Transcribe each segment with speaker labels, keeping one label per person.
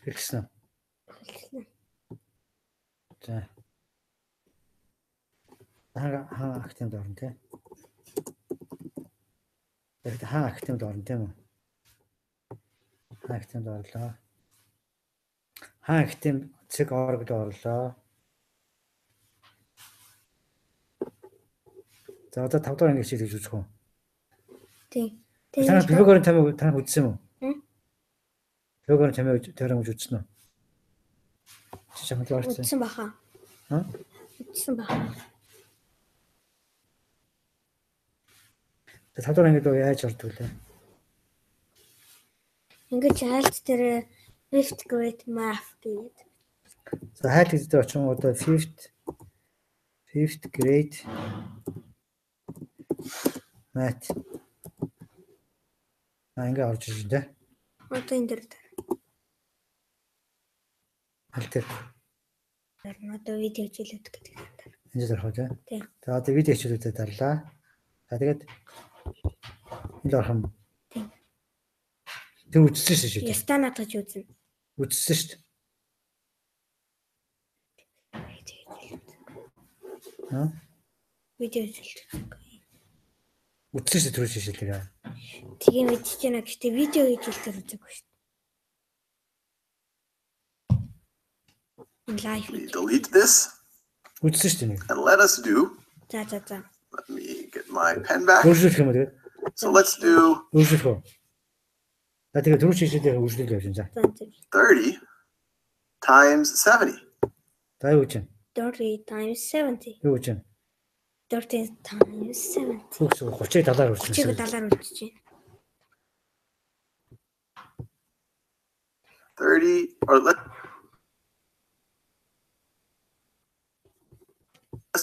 Speaker 1: Хэлсэн. За. Хаан активд орно тий. Тэгэхээр хаан активд орно тийм үү? Хаан активд орлоо. Хаан актив цэг оргод орлоо. За одоо 5 дахь анги хичээл хийж үзэх үү?
Speaker 2: Тийм.
Speaker 1: Танай Пифагорын тамиг та үзсэн үү? Пифагорын тамиг теорем үзсэн үү? Чи чамд орсон.
Speaker 2: Үзсэн баха. Үзсэн баха.
Speaker 1: 5 дахь ангид яаж ордог вэ?
Speaker 2: Ингээд хайлт дээр 5th grade math гэдэг.
Speaker 1: За хайлт дээр очин одоо 5th grade math. Ингээ орж ирж байна.
Speaker 2: Одоо энэ дээр.
Speaker 1: Аль дээр?
Speaker 2: Одоо видео хичээлүүд гэдэг.
Speaker 1: Энэ дээр хоо тий.
Speaker 2: Тийм.
Speaker 1: За одоо видео хичээлүүдэд дарлаа. За тэгээд энд орох юм.
Speaker 2: Тийм.
Speaker 1: Тэг үзсэн шүү дээ.
Speaker 2: Ястаа надад ч үзэн.
Speaker 1: Үзсэн шүү дээ.
Speaker 2: Видео хичээлд.
Speaker 1: Үзсэн шүү дээ түрүү шишээлээ.
Speaker 2: Тэгээ мэдчихэж байна гэхдээ видео хичээлдэр үзээгүй шүү дээ. Live.
Speaker 3: Delete this.
Speaker 1: Үзсэн шүү дээ.
Speaker 3: And let us do.
Speaker 2: За.
Speaker 3: Let me get my pen back.
Speaker 1: Үржүүлэх юм уу тэгээд?
Speaker 3: So let's do.
Speaker 1: Үржүүлэх үү? За тэгээд түрүү шишээлээ үржүүлэх явж байна. За.
Speaker 3: 30 times 70.
Speaker 1: За юу гэж?
Speaker 2: 30 times 70.
Speaker 1: Юу гэж?
Speaker 2: 30 times 70.
Speaker 1: 30-ыг 70-аар үржүүлсэн.
Speaker 2: 30-ыг 70-аар үржиж байна.
Speaker 3: 30 or let's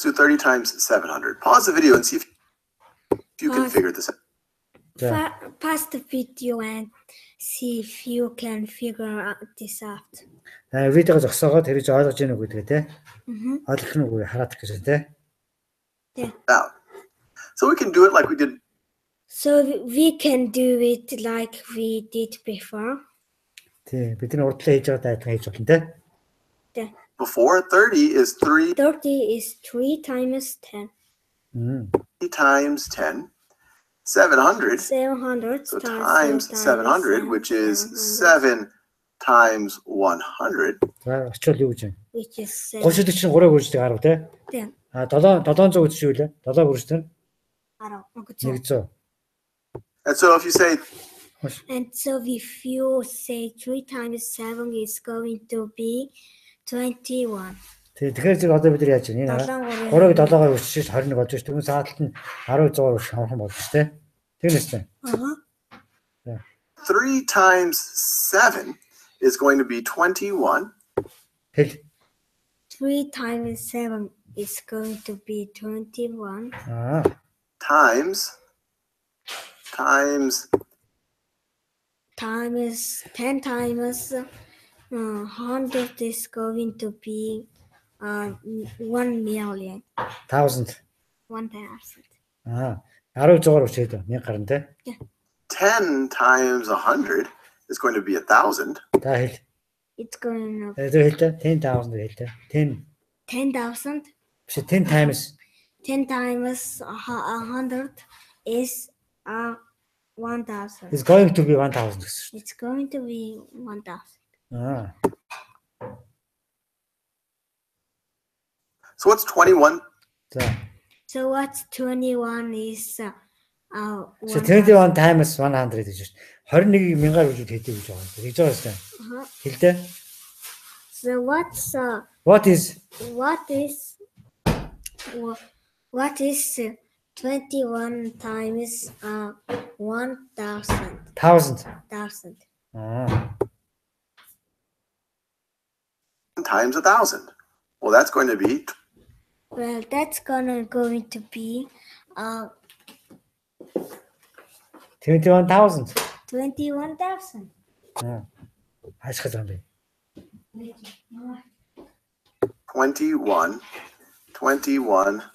Speaker 3: do 30 times 700. Pause the video and see if you can figure this out.
Speaker 2: Pause the video and see if you can figure this out.
Speaker 1: Видеого зогсоогоод тэрийг ойлгож ийнү гэдгээ те. Ойлгох нь үгүй хараад гэж те.
Speaker 3: Out. So we can do it like we did.
Speaker 2: So we can do it like we did before.
Speaker 1: Тий, бидний урдлаа хийж байгаа дайтай хийж болно те.
Speaker 3: Before 30 is 3.
Speaker 2: 30 is 3 times 10.
Speaker 3: 3 times 10. 700.
Speaker 2: 700.
Speaker 3: So times 700, which is 7 times 100.
Speaker 1: За, очвол юу гэж вэ?
Speaker 2: Which is 7.
Speaker 1: 30 чинь 3-ыг үрждэг 10 те.
Speaker 2: Тийм.
Speaker 1: 700 гэж юу вэ? 7 үрждэг.
Speaker 2: 100.
Speaker 3: And so if you say.
Speaker 2: And so if you say 3 times 7 is going to be 21.
Speaker 1: Тэгэхээр зэрэг одоо бид нар яаж вэ? Энэ 3-ыг 7-оор үржиж 21 болж ш. Тэгвэл сааталт нь 10-100-аар үржих хамхан болж ш. Тэгнэс тэ.
Speaker 3: 3 times 7 is going to be 21.
Speaker 1: Hel.
Speaker 2: 3 times 7 is going to be 21.
Speaker 3: Times
Speaker 2: 10 times 100 is going to be 1 million.
Speaker 1: 1000.
Speaker 2: 1000.
Speaker 1: 10-100-аар үржээд 1000 гарна те.
Speaker 3: 10 times 100 is going to be 1000.
Speaker 1: За хэл.
Speaker 2: It's going to.
Speaker 1: Хэлтэй 10,000 хэлтэй. 10.
Speaker 2: 10,000.
Speaker 1: Биш 10 times.
Speaker 2: 10 times 100 is 1000.
Speaker 1: It's going to be 1000 гэсэн.
Speaker 2: It's going to be 1000.
Speaker 3: So what's 21?
Speaker 2: So what's 21 is
Speaker 1: So 21 times 100 гэж шүү. 21-ийг 1000-аар үржиж хэдий гэж байгаа юм. Тэгж байгаа шүү. Хэлтэй.
Speaker 2: So
Speaker 1: what is
Speaker 2: 21 times 1000?
Speaker 1: 1000.
Speaker 3: Times 1000. Well, that's going to be.
Speaker 2: Well, that's going to be
Speaker 1: 21,000.
Speaker 2: 21,000.
Speaker 1: Ашиг зам бэ.
Speaker 3: 21,000.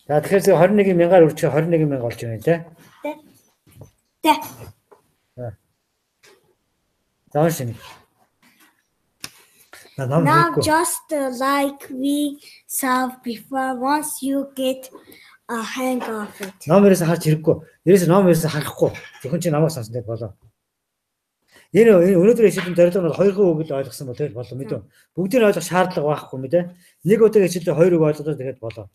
Speaker 1: За тэгэхээр 21-ийг 1000-аар үржих 21,000 болж байна те.
Speaker 2: Тэ.
Speaker 1: За уншин.
Speaker 2: Now just like we saw before, once you get a hang of it.
Speaker 1: Номерээс харж хэрэггүй. Ерөөсөө номерээс харахгүй. Зөвхөн чи намайг сонсон гэдэг болоо. Энэ өнөөдөр хичээлийн зорилго нь хоёрхан үг л ойлгосон бол тэгэл болоо мэдээ. Бүгдийг ойлгох шаардлага байхгүй мэдээ. Нэг удаа хичээлээ хоёр үг ойлгоод тэгээд болоо.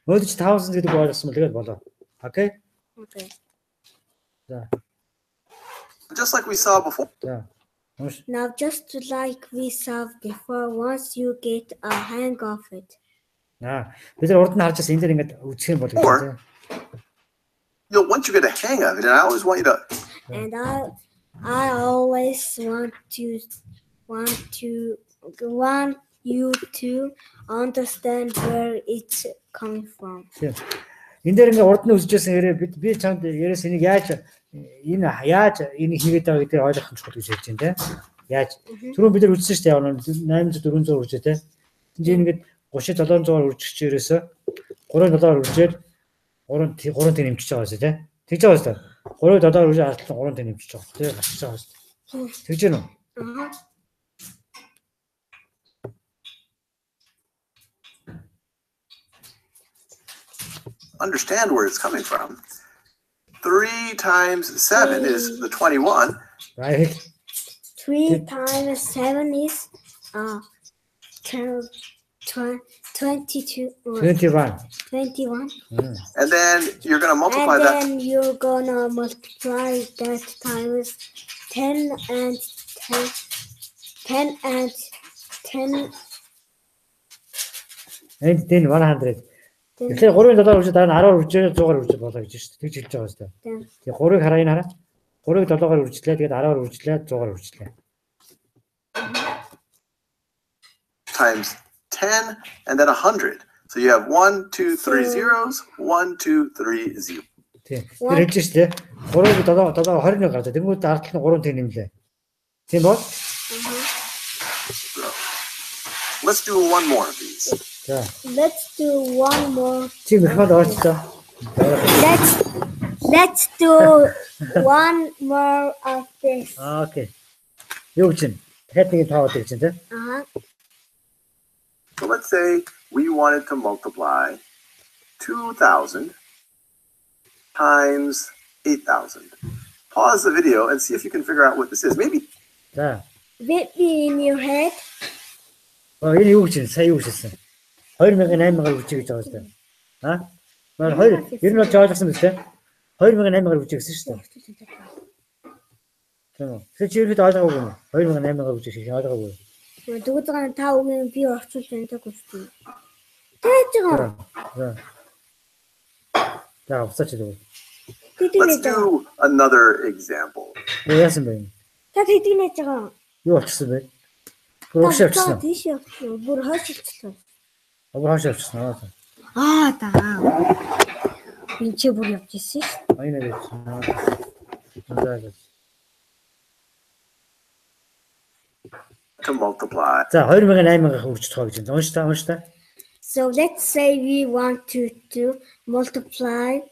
Speaker 1: Өнөөдөр чи 500 гэдэг үг ойлгосон бол тэгээд болоо. Окей?
Speaker 2: Okay.
Speaker 1: За.
Speaker 3: Just like we saw before.
Speaker 1: За.
Speaker 2: Now just like we saw before, once you get a hang of it.
Speaker 1: Бид нар урд нь харж байсан энэ дэр ингээд үзэх юм бол гэдэг.
Speaker 3: Once you get a hang of it, and I always want you to.
Speaker 2: And I always want you to understand where it's coming from.
Speaker 1: Энэ дээр ингээд урд нь үзчихсэн хэрэг би чамд ярээс энийг яаж энийг хийгээд байгаа гэдгийг ойлгох нь чухал гэж хэлж байна те. Яаж? Түрүүн бид нар үзсэн шүү дээ 8400 үржээ те. Энд ингээд 3700-аар үржих чирээсээ 3700-аар үржээд 3 тэг нэмчихэж байгаа шүү те. Тэгж байгаа шүү дээ. 3700-аар үржиж ардлан 3 тэг нэмчихэж байгаа те. Гасчихж байгаа шүү дээ. Тэгж гэнэ үү?
Speaker 3: Understand where it's coming from. 3 times 7 is the 21.
Speaker 1: Right.
Speaker 2: 3 times 7 is 22.
Speaker 1: 21.
Speaker 2: 21.
Speaker 3: And then you're going to multiply that.
Speaker 2: And then you're going to multiply that times 10 and 10. 10 and 10.
Speaker 1: And then 100. Тэгэхээр 3-7 үржиж дараа нь 10 үржиж 100-аар үржиж болоо гэж шүү дээ. Тэгж хэлж байгаа шүү дээ. Тэгээ 3-ыг хараа энэ хараа. 3-ыг 7-аар үржижлээ. Тэгээд 10-аар үржижлээ, 100-аар үржижлээ.
Speaker 3: Times 10 and then 100. So you have 1, 2, 3 zeros, 1, 2, 3 0.
Speaker 1: Тийм. Тэр хэлж шүү дээ. 3-ыг 7-аар 21 гардаг. Тэнгүүд ардлын 3 тэг нэмлээ. Тийм бол?
Speaker 3: Let's do one more of these.
Speaker 2: Let's do one more. Let's do one more of this.
Speaker 1: Okay.
Speaker 3: So let's say we wanted to multiply 2,000 times 8,000. Pause the video and see if you can figure out what this is. Maybe.
Speaker 2: Maybe in your head.
Speaker 1: Oh, ini ujian, saya ujian. 2800-аар үржиж гэж байгаа шүү дээ. Маань 2 ер нь бол жаалгасан биз дээ. 2800-аар үржиж гэсэн шүү дээ. Тийм үү. Тэгэхээр чи ерөөд ойлгоогүй юм. 2800-аар үржиж гэж ойлгоогүй.
Speaker 2: Дүүж байгаа нь та үгийн би орчуулж байгааг үзтээ. Тэгэж байгаа.
Speaker 1: За, уцаач дээ.
Speaker 3: Let's do another example.
Speaker 1: Яасан бэ?
Speaker 2: Та хэдийг нээж байгаа?
Speaker 1: Юу болчихсон бэ? Бүр өшөвчсөн.
Speaker 2: Тийш явчихсан. Бүр хойшлцлоо.
Speaker 1: Обраш явчихсан.
Speaker 2: Да. Би ч бүр явж ирсэн шүү.
Speaker 1: Аяна явчихсан.
Speaker 3: To multiply.
Speaker 1: За 2800-аар үржиж байгаа гэж байна. Унш та.
Speaker 2: So let's say we want to multiply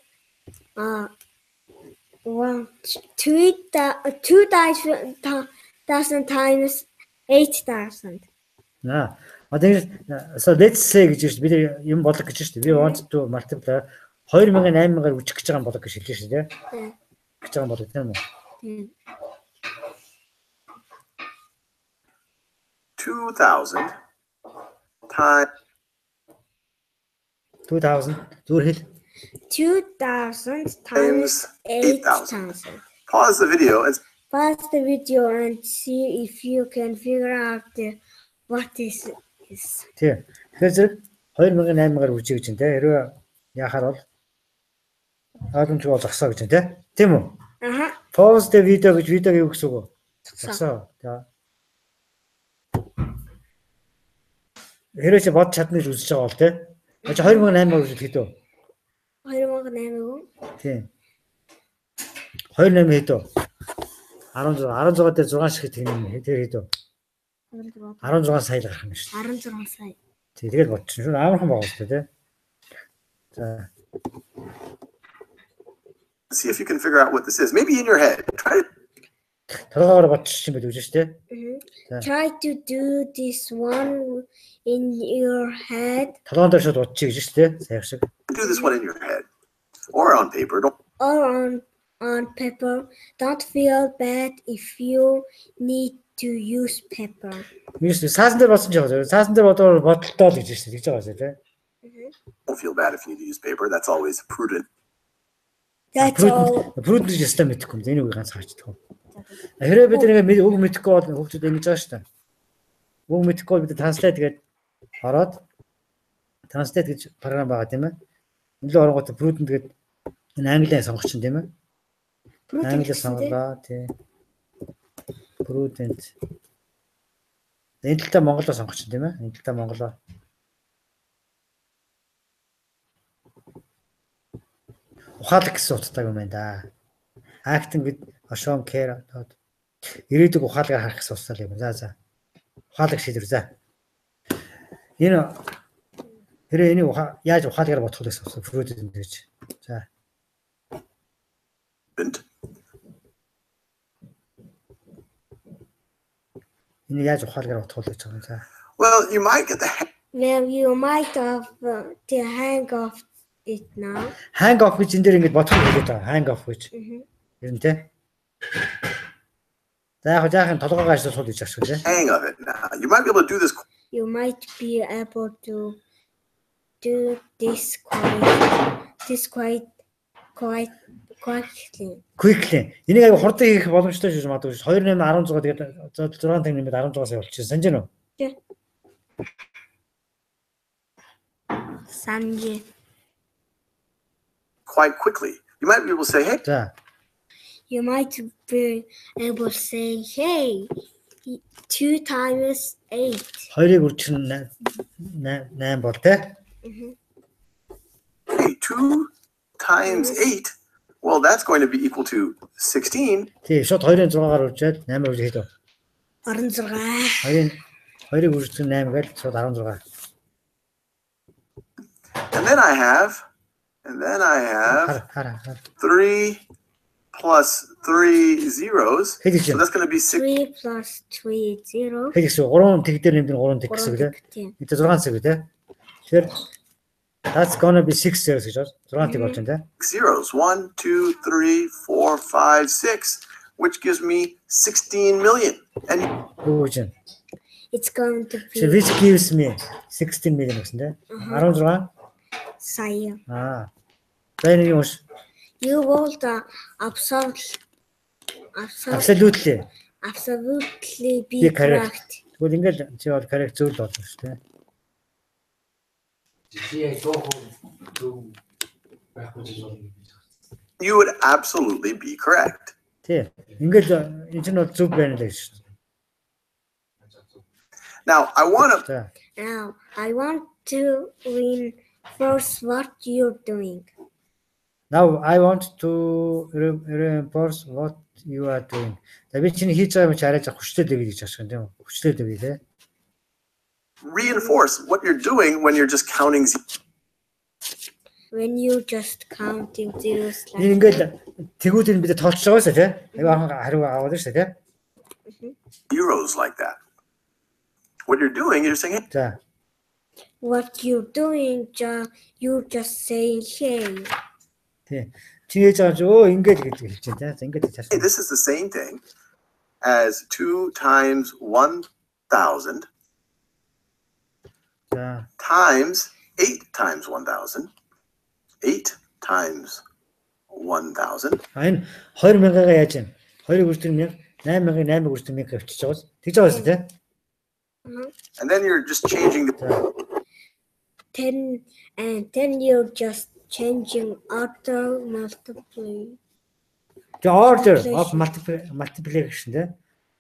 Speaker 2: 2,000 times 8,000.
Speaker 1: So let's say гэж бид юм болог гэж шүү дээ. We want to multiply 2800-аар үржих гэж байгаа юм болог гэж хэлж шүү дээ. Гэж байгаа юм болог тийм үү?
Speaker 3: 2,000 times
Speaker 1: 2000 зүгээр хэл.
Speaker 2: 2,000 times 8,000.
Speaker 3: Pause the video
Speaker 2: and see if you can figure out what this is.
Speaker 1: Тийм. Тэгэхээр 2800-аар үржих гэж байна те. Хэрвээ яхаар бол ойлгомжтой бол зогсоо гэж байна те. Тийм үү? Pause the video гэж видеог юу гэсэн үг вэ? Зогсоо. За. Хэрвээ чи бод чадныг үзэж байгаа бол те. Чи 2800-аар үржих хэд вэ?
Speaker 2: 2800.
Speaker 1: Тийм. 28 хэд вэ? 16 дээр 6 шиг тэгнэ. Тэр хэд вэ? 16 сая л гарах юм шүү.
Speaker 2: 16 сая.
Speaker 1: Тэгээд бодчих шүү. Амархан байгаа шүү те. За.
Speaker 3: See if you can figure out what this is. Maybe in your head. Try to
Speaker 1: толгоогоор бодчих юм байл үү те.
Speaker 2: Try to do this one in your head
Speaker 1: Толгоон дээр шууд бодчих гэж те. Саяг шиг.
Speaker 3: Do this one in your head or on paper. Don't
Speaker 2: or on paper. Don't feel bad if you need to use paper.
Speaker 1: Мис саасан дээр болсон ч яа. Саасан дээр бодоод бодолтой л гэж шүү дээ. Тэгж байгаа шүү те.
Speaker 3: feel bad if you need to use paper. That's always prudent.
Speaker 2: That's all.
Speaker 1: Prudent гэж ястаа мэдэхгүй юм. Энийг үгүй ганц харчихдаг. Хэрэг бид нэг үг мэдэхгүй бол хүүхдүүд ингэж байгаа шүү дээ. Үг мэдэхгүй бол бид translate гэдэг ороод translate гэж програм байгаа тийм ээ. Нөлөө оронгууд prudent гэдэг энэ английн сонгоч чинь тийм ээ. Англи сонголоо тий. Prudent. Энэ талаа монголоор сонгоч чинь тийм ээ. Энэ талаа монголоор. Ухаалаг гэсэн утгатай юм байна да. Acting with shown care. Ирээдүг ухаалагаар харах гэсэн утгатай юм. За. Ухаалаг шийдвэр за. Энэ хэрэг энийг яаж ухаалагаар бодох вэ гэсэн утгатай Prudent гэж. За. Энийг яаж ухаалагаар бодох вэ гэж байгаа юм за.
Speaker 3: Well, you might get the
Speaker 2: have the hang of it now.
Speaker 1: Hang off гэж энэ дээр ингэж бодох хэлээд байгаа. Hang off гэж. Ер нь тий. За яг жаахан толгоогоо ажлаа суул гэж ашиг тий.
Speaker 3: hang of it now. You might be able to do this.
Speaker 2: You might be able to do this quite
Speaker 1: Quickly. Энийг аяга хурдан хийх боломжтой шүү магадгүй. 2816 тэгээд 6 таг нэмээд 16-аас явуулчихсан. Санж гэнэ үү?
Speaker 2: Тий. Санji.
Speaker 3: Quite quickly. You might be able to say, hey,
Speaker 1: За.
Speaker 2: You might be able to say, hey, 2 times 8.
Speaker 1: 2-ыг үржих нь 8 бол тий.
Speaker 3: hey, 2 times 8. Well, that's going to be equal to 16.
Speaker 1: Тий, шууд 2-ын 6-аар үржээд 8 үржих хийдэг.
Speaker 2: 16.
Speaker 1: 2-ыг үржих нь 8 гээд шууд 16.
Speaker 3: And then I have 3 plus 3 zeros. So that's going to be 6.
Speaker 2: 3 plus 3 0.
Speaker 1: Тэгээс 3 тэг дээр нэмдэг 3 тэг гэсэн үг тий. Энд 6 цаг тий. Тэгэхээр that's gonna be 6 zeros гэж байна. 6 тэг болж байна тий.
Speaker 3: Zeros 1 2 3 4 5 6, which gives me 16 million. And
Speaker 1: Үгүй.
Speaker 2: It's going to be
Speaker 1: So which gives me 16 million гэсэн тий. 16.
Speaker 2: Saya.
Speaker 1: За энэ юу вэ?
Speaker 2: You would absolutely be correct.
Speaker 1: Тэгвэл ингээл чи бол correct зүйл болно шүү дээ.
Speaker 3: you would absolutely be correct.
Speaker 1: Тий. Ингээл энэ ч бол зөв байна л гэж шүү дээ.
Speaker 3: Now, I want to
Speaker 2: Now, I want to reinforce what you're doing.
Speaker 1: Now I want to reinforce what you are doing. За би чиний хийж байгаа юм чи арайж хүчтэй дэвэй гэж ашиг тийм үү? Хүчтэй дэвэй тий.
Speaker 3: reinforce what you're doing when you're just counting zeros.
Speaker 2: When you just counting zeros like
Speaker 1: Энэ ингээл тэгүүдийг бид тоолж байгаа шүү тий. Аюу хариу аваад шүү тий.
Speaker 3: Zeros like that. What you're doing, you're saying, hey,
Speaker 1: За.
Speaker 2: what you're doing, you just say hey.
Speaker 1: Тий. Чи хийж байгаа ч өө ингээл гэж хэлж байна тий. Ингээд
Speaker 3: hey, this is the same thing as 2 times 1,000 times 8 times 1,000. 8 times 1,000.
Speaker 1: Энэ 2000-аа яаж юм? 2-ыг үржих 1000, 8000-ыг 8-ыг үржих 1000 авчиж байгаа шүү. Тэгж байгаа шүү тий.
Speaker 3: And then you're just changing the
Speaker 2: 10 and then you're just changing order multiply.
Speaker 1: The order of multiplication тий.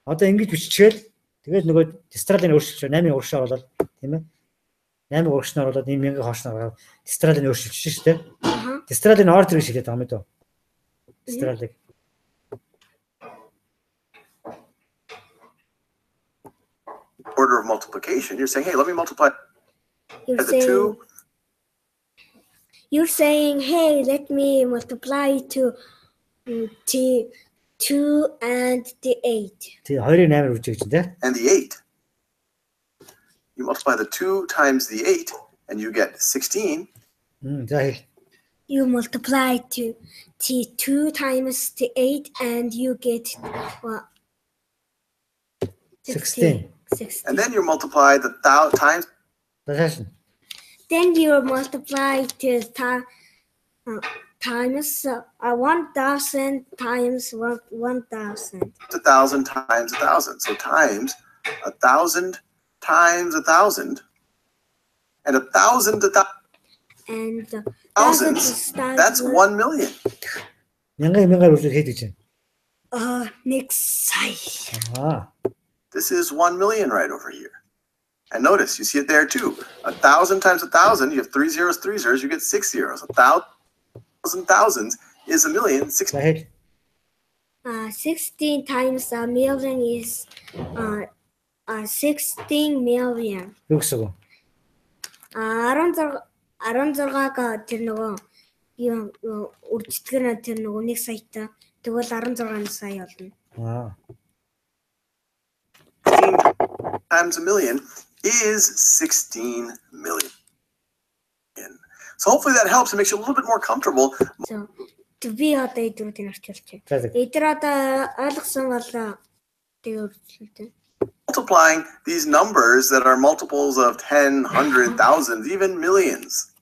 Speaker 1: Одоо ингэж биччихэл тэгээд нөгөө дистралын өөрчлөлт 8-ын урагшаа болоод тийм ээ. 8-ын урагшнаар болоод энэ 1000-ын хоошноор дистралын өөрчлөлт шүү дээ. Дистралын ордерыг шилээд байгаа юм дөө. Дистралыг.
Speaker 3: order of multiplication. You're saying, hey, let me multiply
Speaker 2: You're
Speaker 3: the 2.
Speaker 2: You're saying, hey, let me multiply to 2 and the 8.
Speaker 1: Тий 2-ыг 8-аар үржиж чинь тий.
Speaker 3: And the 8. You multiply the 2 times the 8 and you get 16.
Speaker 1: За хэл.
Speaker 2: You multiply to the 2 times the 8 and you get what?
Speaker 1: 16.
Speaker 2: 16.
Speaker 3: And then you multiply the times.
Speaker 1: Цааш нь.
Speaker 2: Then you multiply to times 1,000 times 1,000.
Speaker 3: 1,000 times 1,000. So times 1,000 times 1,000. And 1,000 to 1,000.
Speaker 2: And
Speaker 3: Thousands. That's 1 million.
Speaker 1: Мянгаар үржиж хэд гэж байна?
Speaker 2: Next side.
Speaker 3: This is 1 million right over here. And notice, you see it there too. 1,000 times 1,000, you have 3 zeros, 3 zeros, you get 6 zeros. 1,000 thousands is a million.
Speaker 1: 16
Speaker 2: times a million is 16 million.
Speaker 1: Юу гэсэн үг?
Speaker 2: 16-га тэр нөгөө юу үржтгэр тэр нөгөө 1 саятай тэгвэл 16 сая болно.
Speaker 3: 16 times a million is 16 million. So hopefully that helps and makes you a little bit more comfortable.
Speaker 2: So би одоо эдгүүдийг орчуулчих. Эдгээр одоо ойлгосон бол тэгээ үржүүлдэг.
Speaker 3: Multiplying these numbers that are multiples of 10, 100, thousands, even millions.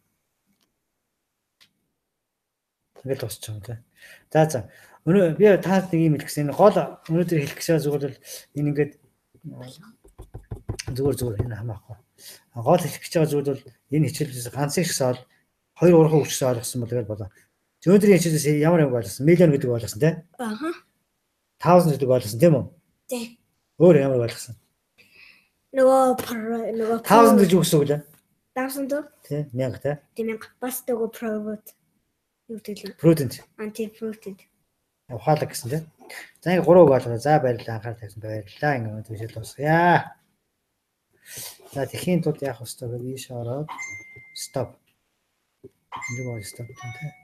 Speaker 1: Ингээд тусч байгаа тийм. За. Өнөө би таад нэг юм хэлчихсэн. Энэ гол өнөөдөр хэлэх гэсэн зүгээр л энэ ингээд зүгээр энэ хамаахгүй. Гол хэлэх гэж байгаа зүйл бол энэ хичээлээс ганцыг шсаал 2 3 хүчсээ ойлгосон бол тэгэл болоо. Өнөөдрийн хичээлээс ямар юм ойлгосон? Миллион гэдэг ойлгосон тийм. 1000 гэдэг ойлгосон тийм үү?
Speaker 2: Тийм.
Speaker 1: Өөр ямар ойлгосон?
Speaker 2: Нөгөө
Speaker 1: 1000 гэж юу гэсэн үг лээ?
Speaker 2: 1000 дөө?
Speaker 1: Тийм, 1000 тийм.
Speaker 2: Тийм 1000. Бас нөгөө
Speaker 1: prudent.
Speaker 2: Anti-prudent.
Speaker 1: Ухаалаг гэсэн тийм. За ингэ 3 үг болгоо. За баярлалаа анхаарал тавьсан баярлалаа. Ингэ төсөл дуусгая. За тэхийн тулд яах вэ? Ийш ороод stop. Энийг stop гэнэ.